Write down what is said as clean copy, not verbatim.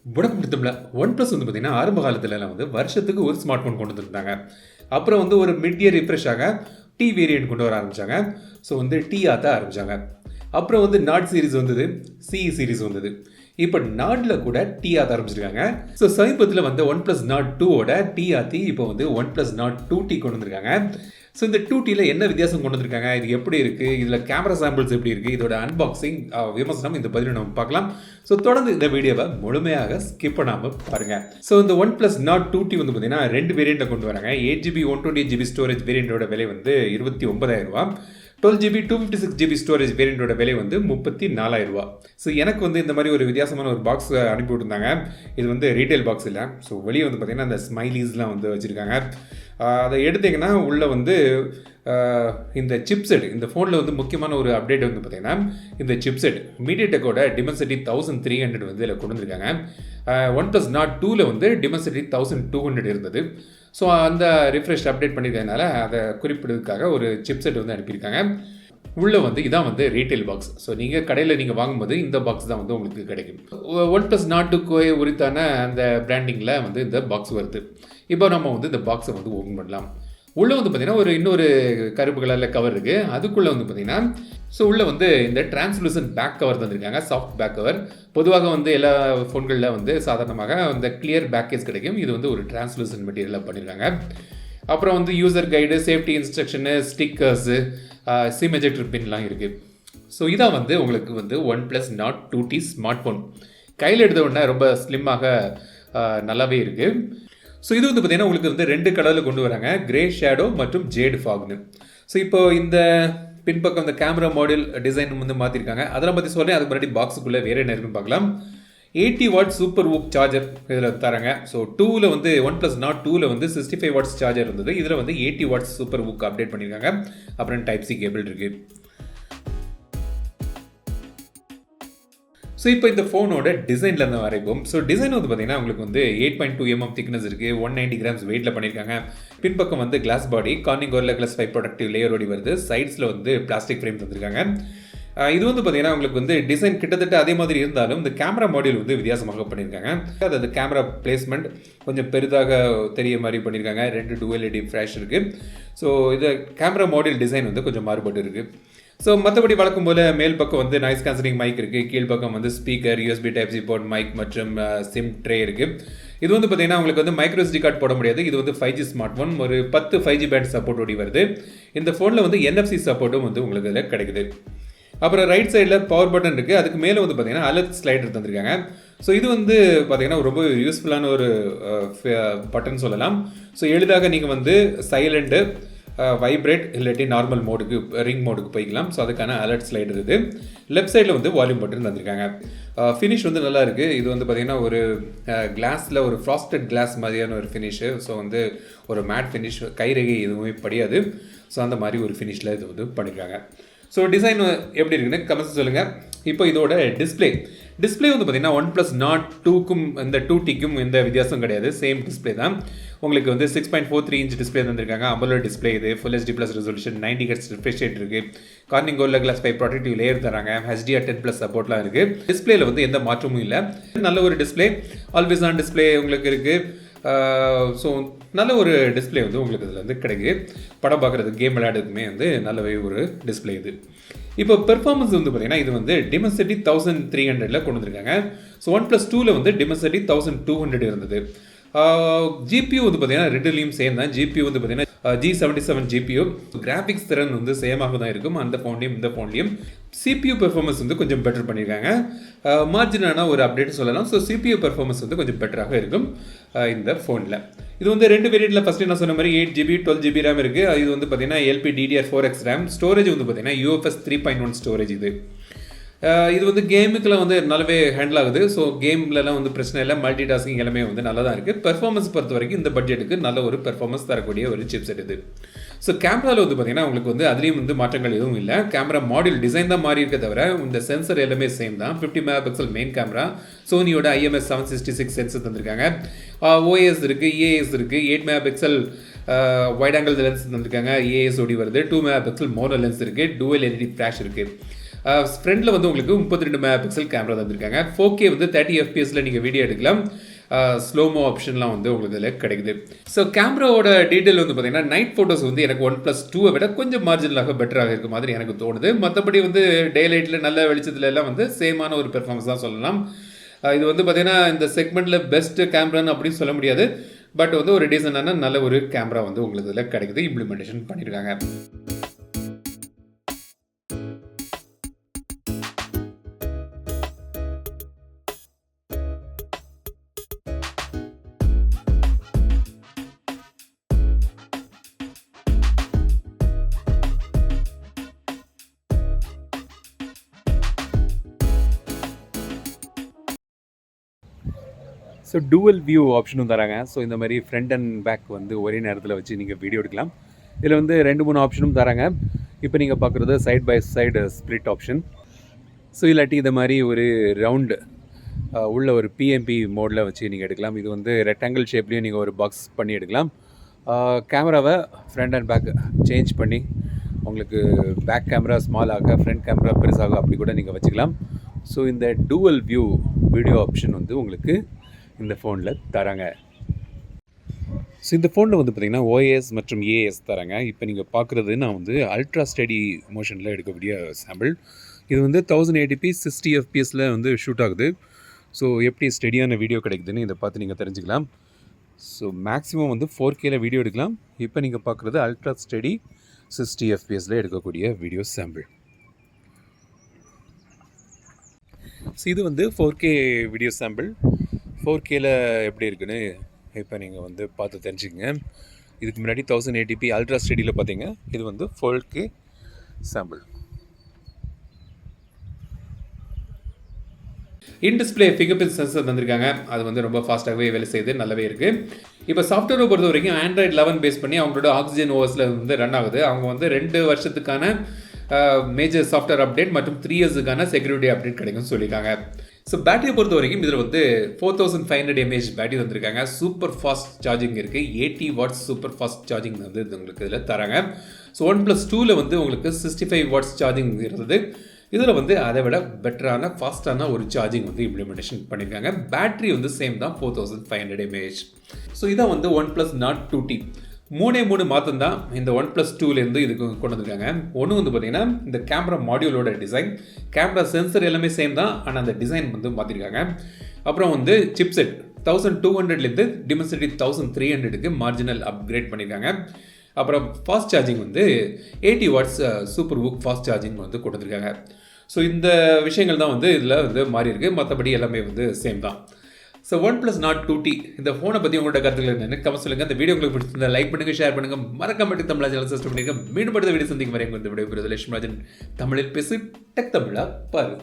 வணக்கம் தமிழ OnePlus வந்து பார்த்தீங்கன்னா ஆரம்ப காலத்துலலாம் வந்து வருஷத்துக்கு ஒரு ஸ்மார்ட் ஃபோன் கொண்டு வந்திருந்தாங்க. அப்புறம் வந்து ஒரு மிட் இயர் ரிஃப்ரெஷ்ஷாக டி வேரியன்ட் கொண்டு வர ஆரம்பித்தாங்க. ஸோ வந்து டி ஆத்த ஆரம்பித்தாங்க. அப்புறம் வந்து நாட் சீரிஸ் வந்தது, சிஇ சீரிஸ் வந்தது. இப்போ நாடில் கூட டி ஆத்த ஆரம்பிச்சிருக்காங்க. ஸோ சமீபத்தில் வந்த OnePlus Nord 2ஓட டி ஆத்தி இப்போ வந்து OnePlus Nord 2T கொண்டு வந்திருக்காங்க. ஸோ இந்த 2Tயில் என்ன வித்தியாசம் கொண்டு வந்திருக்காங்க, இது எப்படி இருக்குது, இதில் கேமரா சாம்பிள்ஸ் எப்படி இருக்குது, இதோட அன்பாக்சிங் விமர்சனம் இந்த பதிவில் நம்ம பார்க்கலாம். ஸோ தொடர்ந்து இந்த வீடியோவை முழுமையாக ஸ்கிப் பண்ணாமல் பாருங்கள். ஸோ இந்த OnePlus Nord 2T வந்து பார்த்தீங்கன்னா 2 வேரியண்ட்டை கொண்டு வராங்க. 8GB 128GB ஸ்டோரேஜ் வேரியண்ட்டோட விலை வந்து 29,000 ரூபா. 12GB 256GB ஸ்டோரேஜ் வேரியண்ட்டோட விலை வந்து 34,000 ரூபா. ஸோ எனக்கு வந்து இந்த மாதிரி ஒரு வித்தியாசமான ஒரு பாக்ஸ் அனுப்பி விட்டுருந்தாங்க. இது வந்து ரீட்டைல் பாக்ஸ் இல்லை. ஸோ வெளியே வந்து பார்த்திங்கன்னா அந்த ஸ்மைலீஸ்லாம் வந்து வச்சுருக்காங்க. அதை எடுத்திங்கன்னா உள்ளே வந்து இந்த சிப்செட், இந்த ஃபோனில் வந்து முக்கியமான ஒரு அப்டேட் வந்து பார்த்திங்கன்னா இந்த சிப்செட் மீடியாடெக்கோட டிமென்சிட்டி 1300 வந்து இதில் கொண்டு வந்திருக்காங்க. OnePlus Nord 2ல் வந்து டிமென்சிட்டி 1200 இருந்தது. ஸோ அந்த ரிஃப்ரெஷ் அப்டேட் பண்ணியிருக்கனால அதை குறிப்பிடுறதுக்காக ஒரு சிப்செட் வந்து அனுப்பியிருக்காங்க. உள்ளே வந்து இதான் வந்து ரீட்டைல் பாக்ஸ். ஸோ நீங்கள் கடையில் நீங்கள் வாங்கும்போது இந்த பாக்ஸ் தான் வந்து உங்களுக்கு கிடைக்கும். OnePlus Nord 2 உரித்தான அந்த பிராண்டிங்கில் வந்து இந்த பாக்ஸ் வருது. இப்போ நம்ம வந்து இந்த பாக்ஸை வந்து ஓப்பன் பண்ணலாம். உள்ளே வந்து பார்த்திங்கன்னா இன்னொரு கருப்பு கலரில் கவர் இருக்குது. அதுக்குள்ளே வந்து பார்த்திங்கன்னா உள்ளே வந்து இந்த டிரான்ஸ்லூசன்ட் பேக் கவர் தந்திருக்காங்க, சாஃப்ட் பேக் கவர். பொதுவாக வந்து எல்லா ஃபோன்களில் வந்து சாதாரணமாக அந்த கிளியர் பேக் கேஸ் கிடைக்கும். இது வந்து ஒரு டிரான்ஸ்லூசன்ட் மெட்டீரியலாக பண்ணியிருக்காங்க. அப்புறம் வந்து user guide, safety instruction, stickers, SIM ejector பின்லாம் இருக்குது. ஸோ இதான் வந்து உங்களுக்கு வந்து OnePlus Nord 2T smart phone. கையில் எடுத்த உடனே ரொம்ப ஸ்லிம்மாக நல்லாவே இருக்குது. ஸோ இது வந்து பார்த்திங்கன்னா உங்களுக்கு வந்து 2 கலரில் கொண்டு வராங்க, கிரே ஷேடோ மற்றும் ஜேடு ஃபாக்னு. ஸோ இப்போ இந்த பின்பக்கம் இந்த கேமரா மாடல் டிசைன் வந்து மாற்றிருக்காங்க. அதெல்லாம் பற்றி சொல்கிறேன். அதுக்கு முன்னாடி பாக்ஸுக்குள்ளே வேறு என்ன இருக்குன்னு பார்க்கலாம். 80 வாட் சூப்பர் ஊப் சார்ஜர் இதில் தராங்க. ஸோ 2ல் வந்து OnePlus Nord 2ல் வந்து 65 வாட்ஸ் சார்ஜர் இருந்தது. இதில் வந்து 80 வாட்ஸ் சூப்பர் ஊக் அப்டேட் பண்ணியிருக்காங்க. அப்புறம் டைப் சி கேபிள் இருக்குது. ஸோ இப்போ இந்த ஃபோனோட டிசைனில் இருந்து வரைக்கும். ஸோ டிசைன் வந்து பார்த்திங்கன்னா உங்களுக்கு வந்து 8.2 mm திக்னஸ் இருக்குது, 190 கிராம்ஸ் வெயிட்டில் பண்ணியிருக்காங்க. பின்பக்கம் வந்து glass body, Corning Gorilla glass 5 protective லேயரோடி வருது. சைட்ஸில் வந்து பிளாஸ்டிக் ஃப்ரேம் தந்திருக்காங்க. இது வந்து பார்த்திங்கன்னா உங்களுக்கு வந்து டிசைன் கிட்டத்தட்ட அதே மாதிரி இருந்தாலும் இந்த கேமரா மாடியூல் வந்து வித்தியாசமாக பண்ணியிருக்காங்க. அதாவது கேமரா பிளேஸ்மெண்ட் கொஞ்சம் பெரிதாக தெரிய மாதிரி பண்ணியிருக்காங்க. 2 dual LED ஃப்ளாஷ் இருக்குது. ஸோ இது கேமரா மாடியூல் டிசைன் வந்து கொஞ்சம் மாறுபட்டு இருக்குது. ஸோ மற்றபடி வழக்கம் போல் மேல் பக்கம் வந்து நாய்ஸ் கேன்சலிங் மைக் இருக்குது. கீழ்ப்பக்கம் வந்து speaker, USB Type-C port, mic மற்றும் சிம் ட்ரே இருக்குது. இது வந்து பார்த்திங்கன்னா உங்களுக்கு வந்து மைக்ரோ SD கார்டு போட முடியாது. இது வந்து 5G ஸ்மார்ட் ஃபோன். ஒரு 10 5G பேண்ட் சப்போர்ட் ஓடி வருது. இந்த ஃபோனில் வந்து NFC சப்போர்ட்டும் வந்து உங்களுக்கு இதில் கிடைக்குது. அப்புறம் ரைட் சைடில் பவர் பட்டன் இருக்குது. அதுக்கு மேலே வந்து பார்த்திங்கன்னா அலர்ட் ஸ்லைடர் தந்திருக்காங்க. ஸோ இது வந்து பார்த்திங்கன்னா ரொம்ப யூஸ்ஃபுல்லான ஒரு பட்டன் சொல்லலாம். ஸோ எளிதாக நீங்கள் வந்து சைலண்ட்டு, வைப்ரேட் இல்லாட்டி நார்மல் மோடுக்கு, ரிங் மோடுக்கு போய்க்கலாம். ஸோ அதுக்கான அலர்ட் ஸ்லைடர் இது. லெஃப்ட் சைடில் வந்து வால்யூம் பட்டன் தந்திருக்காங்க. ஃபினிஷ் வந்து நல்லா இருக்குது. இது வந்து பார்த்திங்கன்னா ஒரு கிளாஸில் ஒரு ஃப்ராஸ்டட் கிளாஸ் மாதிரியான ஒரு ஃபினிஷு. ஸோ வந்து ஒரு மேட் ஃபினிஷ், கைரேகை எதுவுமே படியாது. ஸோ அந்த மாதிரி ஒரு ஃபினிஷில் இது வந்து பண்ணியிருக்காங்க. ஸோ டிசைன் எப்படி இருக்குன்னு கமெண்ட்ஸ் சொல்லுங்கள். இப்போ இதோட டிஸ்பிளே வந்து பார்த்திங்கன்னா OnePlus Nord 2க்கும் இந்த 2Tக்கும் எந்த வித்தியாசம் கிடையாது. சேம் டிஸ்பிளே தான். உங்களுக்கு வந்து 6.43 இன்ச் டிஸ்பிளே தந்திருக்காங்க. AMOLED டிஸ்பிளே இது. Full HD Plus resolution, 90 Hz refresh rate இருக்குது. Corning Gorilla glass 5 productive layer தராங்க. HDR10+ சப்போர்ட்லாம் இருக்குது. டிஸ்பிளேல வந்து எந்த மாற்றமும் இல்லை. நல்ல ஒரு டிஸ்பிளே. ஆல்வேஸ் ஆன் டிஸ்பிளே உங்களுக்கு இருக்குது. ஸோ நல்ல ஒரு டிஸ்பிளே வந்து உங்களுக்கு இதில் வந்து கிடைக்குது. படம் பார்க்குறது, கேம் விளையாடுறதுக்குமே வந்து நல்லவே ஒரு டிஸ்பிளே இது. இப்போ பெர்ஃபார்மன்ஸ் வந்து பார்த்திங்கன்னா இது வந்து டிமென்சிட்டி 1300 கொண்டு வந்திருக்காங்க. ஸோ OnePlus 2ல் வந்து டிமென்சிட்டி 1200 இருந்தது. ஜிபியூ வந்து பார்த்திங்கன்னா ரெண்டுலேயும் சேம் தான். ஜிபியூ வந்து பார்த்திங்கன்னா G77 ஜிபியூ. கிராஃபிக்ஸ் திறன் வந்து சேமாக தான் இருக்கும் அந்த ஃபோன்லேயும் இந்த ஃபோன்லேயும். CPU பெர்ஃபார்மன்ஸ் வந்து கொஞ்சம் பெட்டர் பண்ணியிருக்காங்க. மார்ஜினான ஒரு அப்டேட் சொல்லலாம். ஸோ CPU பெர்ஃபார்மன்ஸ் வந்து கொஞ்சம் பெட்டராக இருக்கும் இந்த ஃபோனில். இது வந்து 2 வேரியண்ட்டில் ஃபஸ்ட்டு நான் சொன்ன மாதிரி 8GB 12GB ரேம் இருக்குது. இது வந்து பார்த்திங்கன்னா LPDDR4X ரேம். ஸ்டோரேஜ் வந்து பார்த்திங்கன்னா UFS 3.1 ஸ்டோரேஜ் இது. இது வந்து கேமுக்கெலாம் வந்து நல்லாவே ஹேண்டில் ஆகுது. ஸோ கேம்லலாம் வந்து பிரச்சனை இல்லை. மல்டி டாஸ்கிங் எல்லாமே வந்து நல்லா தான் இருக்குது. பெர்ஃபார்மன்ஸ் பொறுத்த வரைக்கும் இந்த பட்ஜெட்டுக்கு நல்ல ஒரு பெர்ஃபார்மன்ஸ் தரக்கூடிய ஒரு சிப்செட் இது. ஸோ கேமராவில் வந்து பார்த்திங்கன்னா உங்களுக்கு வந்து அதுலேயும் வந்து மாற்றங்கள் எதுவும் இல்லை. கேமரா மாடியூல் டிசைன் தான் மாறி இருக்க தவிர இந்த சென்சர் எல்லாமே சேம் தான். 50 MP மெயின் கேமரா. சோனியோட IMX 766 சென்சர் தந்திருக்காங்க. OS இருக்குது, EAS இருக்குது. 8 MP வைட் ஆங்கிள் லென்ஸ் தந்திருக்காங்க. EAS ஓடி வருது. 2 MP மோனோ லென்ஸ் இருக்குது. dual LED ஃப்ளாஷ் இருக்குது. ஃப்ரண்ட்டில் வந்து உங்களுக்கு 32 மெகா பிக்சல் கேமரா தந்திருக்காங்க. 4K வந்து 30 FPSல நீங்கள் வீடியோ எடுக்கலாம். ஸ்லோமோ ஆப்ஷன்லாம் வந்து உங்களுக்கு இதில் கிடைக்குது. ஸோ கேமராவோட டீட்டெயில் வந்து பார்த்தீங்கன்னா நைட் ஃபோட்டோஸ் வந்து எனக்கு OnePlus 2 விட கொஞ்சம் மார்ஜினலாக பெட்டராக இருக்க மாதிரி எனக்கு தோணுது. மற்றபடி வந்து டே லைட்டில் நல்ல வெளிச்சத்துல எல்லாம் வந்து சேமான ஒரு பெர்ஃபார்மன்ஸ் தான் சொல்லலாம். இது வந்து பார்த்தீங்கன்னா இந்த செக்மெண்ட்டில் பெஸ்ட் கேமரான்னு அப்படின்னு சொல்ல முடியாது. பட் வந்து ஒரு டீசெண்டான நல்ல ஒரு கேமரா வந்து உங்களுக்கு இதில் கிடைக்குது. இம்ப்ளிமெண்டேஷன் பண்ணியிருக்காங்க. ஸோ டூவல் வியூ ஆப்ஷனும் தராங்க. ஸோ இந்த மாதிரி ஃப்ரண்ட் அண்ட் பேக் வந்து ஒரே நேரத்தில் வச்சு நீங்கள் வீடியோ எடுக்கலாம். இதில் வந்து 2-3 ஆப்ஷனும் தராங்க. இப்போ நீங்கள் பார்க்குறது side by side split option. So இல்லாட்டி இந்த மாதிரி ஒரு ரவுண்டு உள்ள ஒரு பிஎம்பி மோடில் வச்சு நீங்கள் எடுக்கலாம். இது வந்து ரெக்டாங்கிள் ஷேப்லேயும் நீங்கள் ஒரு பாக்ஸ் பண்ணி எடுக்கலாம். கேமராவை ஃப்ரண்ட் அண்ட் பேக் சேஞ்ச் பண்ணி உங்களுக்கு பேக் கேமரா ஸ்மால் ஆக ஃப்ரண்ட் கேமரா பெருசாக அப்படி கூட நீங்கள் வச்சுக்கலாம். ஸோ இந்த டூவல் வியூ வீடியோ ஆப்ஷன் வந்து உங்களுக்கு இந்த ஃபோனில் தராங்க. ஸோ இந்த ஃபோனில் வந்து பார்த்திங்கன்னா OIS மற்றும் AIS தராங்க. இப்போ நீங்கள் பார்க்குறது நான் வந்து அல்ட்ரா ஸ்டடி மோஷனில் எடுக்கக்கூடிய சாம்பிள். இது வந்து 1080p 60 FPSல வந்து ஷூட் ஆகுது. ஸோ எப்படி ஸ்டெடியான வீடியோ கிடைக்குதுன்னு இதை பார்த்து நீங்கள் தெரிஞ்சுக்கலாம். ஸோ மேக்ஸிமம் வந்து 4Kல வீடியோ எடுக்கலாம். இப்போ நீங்கள் பார்க்குறது அல்ட்ரா ஸ்டடி 60 FPSல எடுக்கக்கூடிய வீடியோ சாம்பிள். ஸோ இது வந்து 4K வீடியோ சாம்பிள். 4Kல எப்படி இருக்குன்னு இப்போ நீங்கள் வந்து பார்த்து தெரிஞ்சுக்கங்க. இதுக்கு முன்னாடி 1080p அல்ட்ரா ஸ்டடியில் பார்த்தீங்க. இது வந்து 4K sample. In display finger print sensor தந்திருக்காங்க. அது வந்து ரொம்ப ஃபாஸ்ட்டாகவே வேலை செய்யுது, நல்லாவே இருக்குது. இப்போ சாஃப்ட்வேரை பொறுத்த வரைக்கும் Android 11 பேஸ் பண்ணி அவங்களோட ஆக்சிஜன் ஓஎஸில் வந்து ரன் ஆகுது. அவங்க வந்து 2 வருஷத்துக்கான மேஜர் சாஃப்ட்வேர் அப்டேட் மற்றும் 3 இயர்ஸுக்கான செக்யூரிட்டி அப்டேட் கிடைக்கும்னு சொல்லியிருக்காங்க. ஸோ பேட்டரியை பொறுத்த வரைக்கும் இதில் வந்து 4500 mAh பேட்டரி தந்திருக்காங்க. சூப்பர் ஃபாஸ்ட் சார்ஜிங் இருக்குது. 80 வாட்ஸ் சூப்பர் ஃபாஸ்ட் சார்ஜிங் வந்து உங்களுக்கு இதில் தராங்க. ஸோ OnePlus 2ல வந்து உங்களுக்கு 65 வாட்ஸ் சார்ஜிங் இருந்தது. இதில் வந்து அதை விட பெட்டரான ஃபாஸ்ட்டான ஒரு சார்ஜிங் வந்து இம்ப்ளிமெண்டேஷன் பண்ணியிருக்காங்க. பேட்டரி வந்து சேம் தான் 4500 mAh. ஸோ இதான் வந்து OnePlus Nord 2T. 3 மாதம் தான் இந்த OnePlus 2லேருந்து இதுக்கு கொண்டு வந்திருக்காங்க. ஒன்று வந்து பார்த்தீங்கன்னா இந்த கேமரா மாடியூலோட டிசைன், கேமரா சென்சர் எல்லாமே சேம் தான், ஆனால் அந்த டிசைன் வந்து மாற்றிருக்காங்க. அப்புறம் வந்து சிப்செட் 1200லேருந்து டிமென்சிட்டி 1300க்கு மார்ஜினல் அப்கிரேட் பண்ணியிருக்காங்க. அப்புறம் ஃபாஸ்ட் சார்ஜிங் வந்து 80 watts super VOOC fast charging வந்து கொண்டு வந்திருக்காங்க. ஸோ இந்த விஷயங்கள் தான் வந்து இதில் வந்து மாறி இருக்குது. மற்றபடி எல்லாமே வந்து சேம் தான். ஸோ OnePlus Nord 2T இந்த ஃபோனை பற்றி உங்களோட கருத்துக்கள் என்னென்னு கமெண்ட் சொல்லுங்கள். இந்த வீடியோ உங்களுக்கு பிடிச்சிருந்தா லைக் பண்ணுங்கள், ஷேர் பண்ணுங்கள், மறக்காம தமிழ் சேனல் சப்ஸ்கிரைப் பண்ணுங்கள். மீண்டும் அடுத்த வீடியோ சந்திக்கும் வரை உங்களுக்கு இந்த வீடியோ லட்சுமி ராஜன் தமிழில் பேசி டெக் தமிழா பாரு.